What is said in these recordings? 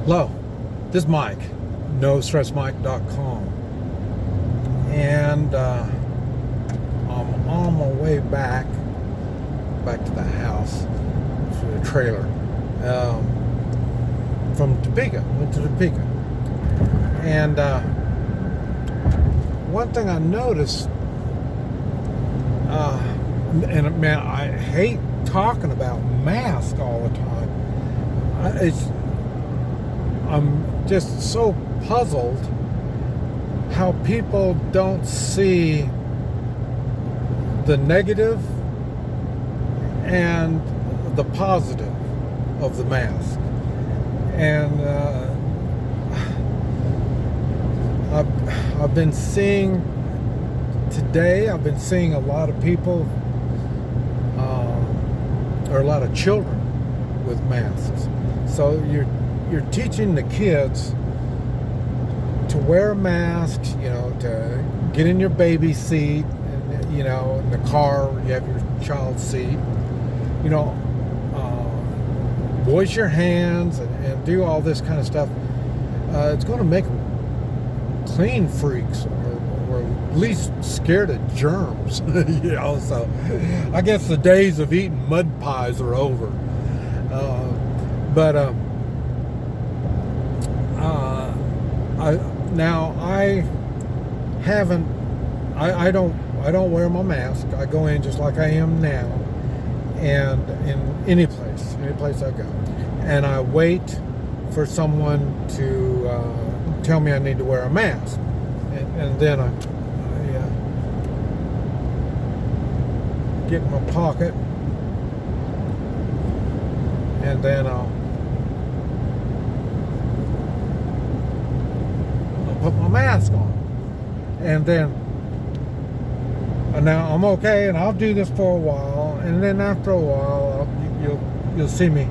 Hello, this is Mike, NoStressMike.com, and I'm on my way back to the house, to the trailer, from Topeka. Went to Topeka, and one thing I noticed, and man, I hate talking about masks all the time. I'm just so puzzled how people don't see the negative and the positive of the mask. And I've been seeing today, I've been seeing a lot of people, or a lot of children with masks. So you're teaching the kids to wear a mask, to get in your baby seat, and, in the car, you have your child seat, wash your hands and do all this kind of stuff. It's going to make them clean freaks, or at least scared of germs, so I guess the days of eating mud pies are over. I don't wear my mask. I go in just like I am now, and in any place I go, and I wait for someone to tell me I need to wear a mask, and then I get in my pocket, and then I'll put my mask on, and then now I'm okay, and I'll do this for a while, and then after a while you'll see me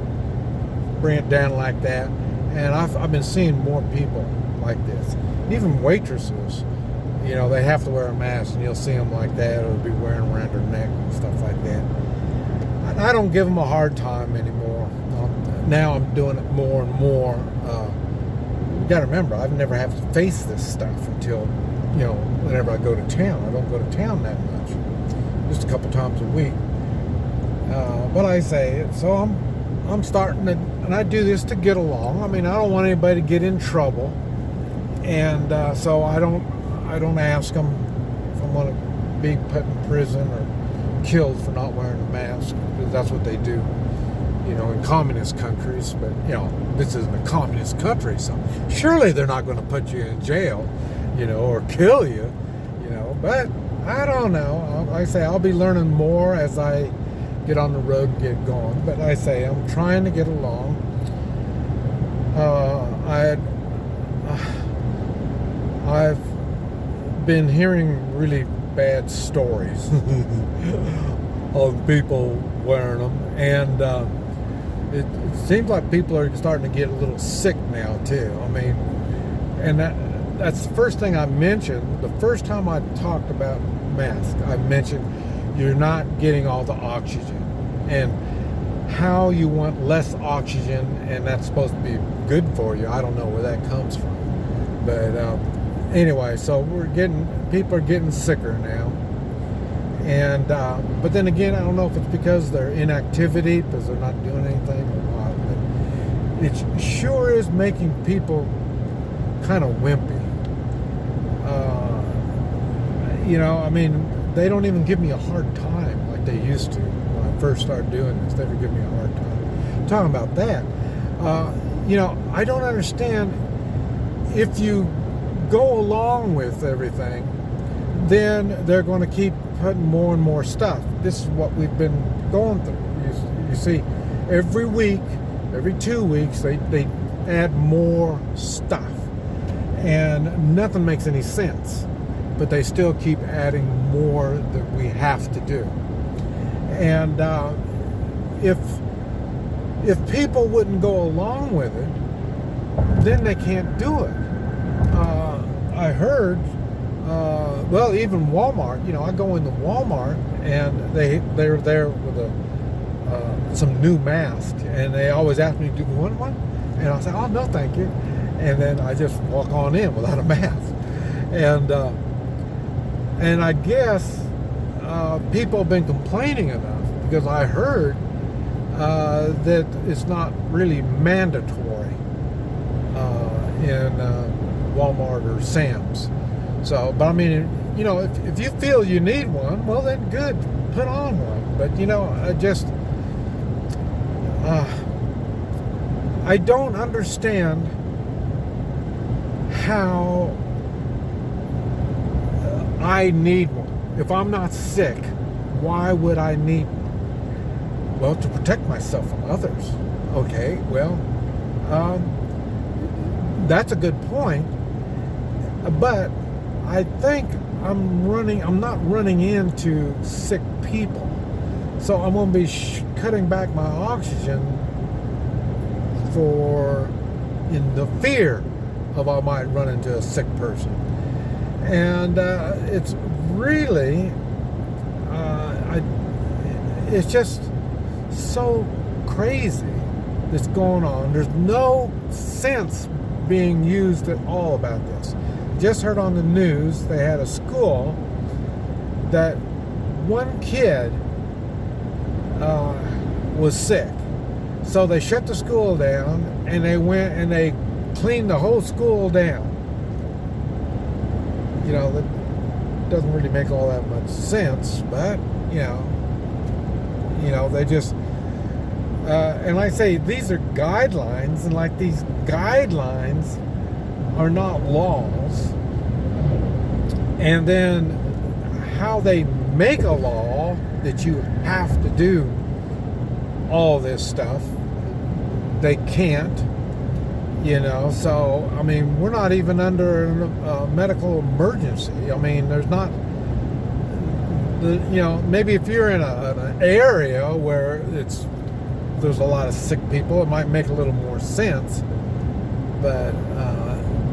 bring it down like that. And I've been seeing more people like this, even waitresses. They have to wear a mask, and you'll see them like that, or be wearing around their neck and stuff like that. I don't give them a hard time anymore. Now I'm doing it more and more. You got to remember, I've never had to face this stuff until, whenever I go to town. I don't go to town that much, just a couple times a week. But I say, so I'm starting to, and I do this to get along. I mean, I don't want anybody to get in trouble, and so I don't ask them if I'm going to be put in prison or killed for not wearing a mask, because that's what they do, in communist countries. But this isn't a communist country, so surely they're not going to put you in jail, or kill you, But I don't know. Like I say, I'll be learning more as I get on the road and get going. But I say, I'm trying to get along. I've been hearing really bad stories of people wearing them, and it seems like people are starting to get a little sick now too. I mean, and that's the first thing I mentioned. The first time I talked about masks, I mentioned you're not getting all the oxygen, and how you want less oxygen, and that's supposed to be good for you. I don't know where that comes from, but anyway, so people are getting sicker now, and but then again, I don't know if it's because they're inactivity, because they're not doing anything or what, but it sure is making people kind of wimpy. I mean, they don't even give me a hard time like they used to when I first started doing this. They would give me a hard time. Talking about that, I don't understand. If you go along with everything, then they're going to keep putting more and more stuff. This is what we've been going through. You see, every week, every 2 weeks, they add more stuff, and nothing makes any sense. But they still keep adding more that we have to do. And if people wouldn't go along with it, then they can't do it. I heard, even Walmart. I go into Walmart, and they're there with some new masks, and they always ask me, "Do you want one?" And I'll say, oh, no, thank you. And then I just walk on in without a mask. And I guess people have been complaining enough, because I heard that it's not really mandatory in Walmart or Sam's. So, but I mean, you know, if you feel you need one, well then good, put on one. But you know, I don't understand how I need one. If I'm not sick, why would I need one? Well, to protect myself from others. Okay, well, that's a good point. But I think I'm not running into sick people. So I'm going to be cutting back my oxygen in the fear of I might run into a sick person. And it's really, it's just so crazy that's going on. There's no sense being used at all about this. Just heard on the news they had a school that one kid was sick. So they shut the school down, and they went and they cleaned the whole school down. You know, that doesn't really make all that much sense, but, you know, they just, and like I say, these are guidelines, and like these guidelines are not laws. And then how they make a law that you have to do all this stuff, they can't, you know. So I mean, we're not even under a medical emergency. I mean, there's not, you know, maybe if you're in an area where there's a lot of sick people, it might make a little more sense, but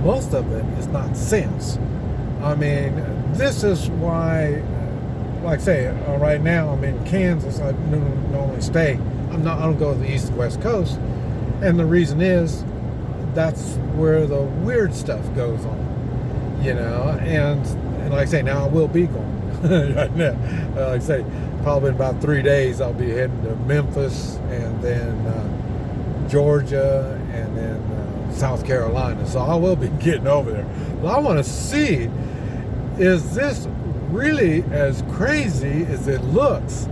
most of it is not sense. I mean, this is why, like I say, right now I'm in Kansas. I normally stay. I don't go to the East and West Coast, and the reason is that's where the weird stuff goes on, you know. And like I say, now I will be going right now. Like I say, probably in about 3 days I'll be heading to Memphis, and then Georgia, and then South Carolina. So I will be getting over there. But I want to see, is this really as crazy as it looks?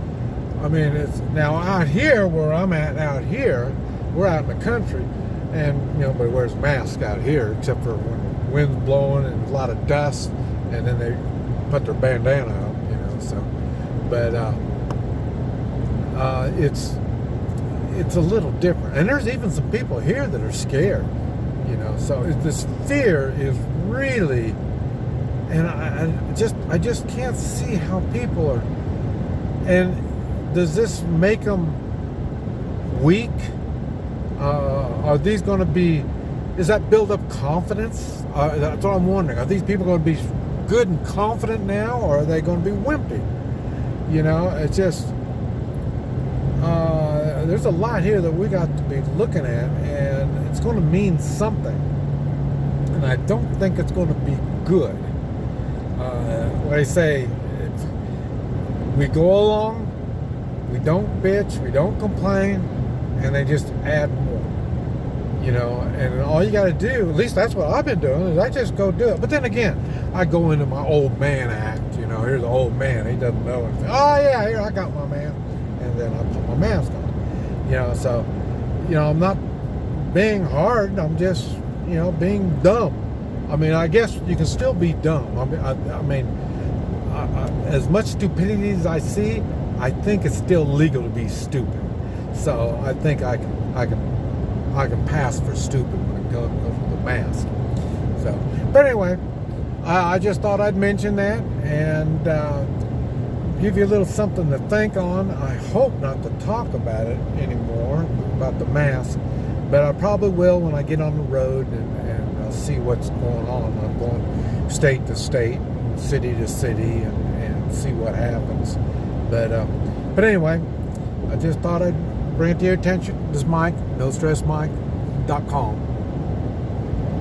I mean, it's now out here where I'm at. Out here, we're out in the country, and you know, nobody wears masks out here except for when the wind's blowing and a lot of dust, and then they put their bandana up, you know. So, but it's a little different, and there's even some people here that are scared, you know. So this fear is really, and I just can't see how people are. And does this make them weak? Are these going to be? Is that build up confidence? That's what I'm wondering. Are these people going to be good and confident now, or are they going to be wimpy? You know, it's just there's a lot here that we got to be looking at, and it's going to mean something. And I don't think it's going to be good. Like I say, we go along, we don't bitch, we don't complain, and they just add more, you know. And all you got to do, at least that's what I've been doing, is I just go do it. But then again, I go into my old man act, you know. Here's the old man, he doesn't know anything. Oh yeah, here I got my man, and then I put my mask on, you know. So, you know, I'm not being hard, I'm just, you know, being dumb. I mean, I guess you can still be dumb. I mean, as much stupidity as I see, I think it's still legal to be stupid. So I think I can pass for stupid when it goes with the mask. So, but anyway, I just thought I'd mention that and give you a little something to think on. I hope not to talk about it anymore, about the mask, but I probably will when I get on the road and see what's going on. I'm going state to state, city to city, and see what happens. But anyway, I just thought I'd bring it to your attention. This is Mike, No Stress Mike. GOM.com.